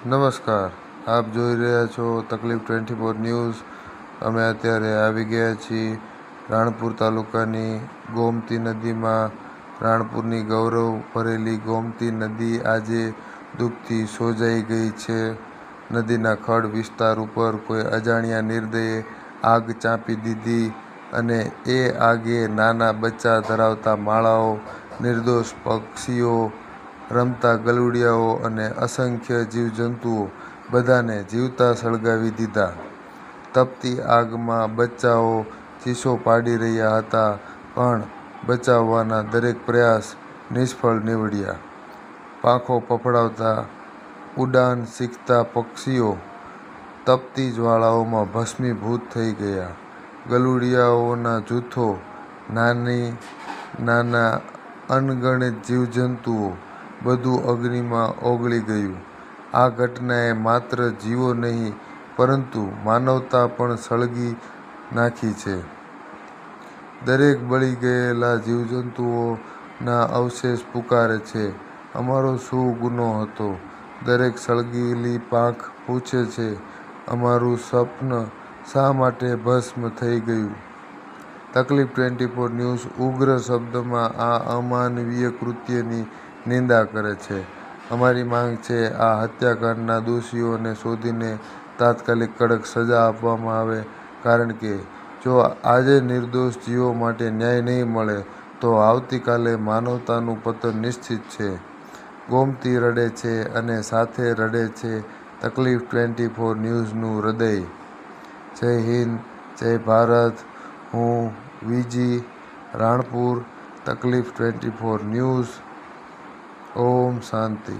નમસ્કાર, આપ જોઈ રહ્યા છો તકલીફ 24 ન્યૂઝ. અમે અત્યારે આવી ગયા છીએ રાણપુર તાલુકાની ગોમતી નદીમાં. રાણપુરની ગૌરવ ભરેલી ગોમતી નદી આજે દુઃખથી સોજાઈ ગઈ છે. નદીના ખડ વિસ્તાર ઉપર કોઈ અજાણ્યા નિર્દયે આગ ચાંપી દીધી અને એ આગે નાના બચ્ચા ધરાવતા માળાઓ, નિર્દોષ પક્ષીઓ, રમતા ગલુડિયાઓ અને અસંખ્ય જીવજંતુઓ બધાને જીવતા સળગાવી દીધા. તપતી આગમાં બચ્ચાઓ ચીસો પાડી રહ્યા હતા, પણ બચાવવાના દરેક પ્રયાસ નિષ્ફળ નીવડ્યા. પાંખો ફફડાવતા ઉડાન શીખતા પક્ષીઓ તપતી જ્વાળાઓમાં ભસ્મીભૂત થઈ ગયા. ગલુડિયાઓના જૂથો, નાના અનગણિત જીવજંતુઓ બધું અગ્નિમાં ઓગળી ગયું. આ ઘટનાએ માત્ર જીવો નહીં પરંતુ માનવતા પણ સળગી નાખી છે. દરેક બળી ગયેલા જીવજંતુઓના અવશેષ પુકારે છે, અમારો શું ગુનો હતો? દરેક સળગેલી પાંખ પૂછે છે, અમારું સ્વપ્ન શા માટે ભસ્મ થઈ ગયું? તકલીફ 24 ન્યૂઝ ઉગ્ર શબ્દમાં આ અમાનવીય કૃત્યની નિંદા કરે છે. અમારી માંગ છે, આ હત્યાકાંડના દોષીઓને શોધીને તાત્કાલિક કડક સજા આપવામાં આવે, કારણ કે જો આજે નિર્દોષ જીવો માટે ન્યાય નહીં મળે તો આવતીકાલે માનવતાનું પતન નિશ્ચિત છે. ગોમતી રડે છે અને સાથે રડે છે તકલીફ 24 ન્યૂઝનું હૃદય. જય હિન્દ, જય ભારત. હું વીજી, રાણપુર, તકલીફ 24 ન્યૂઝ. ઓમ શાંતિ.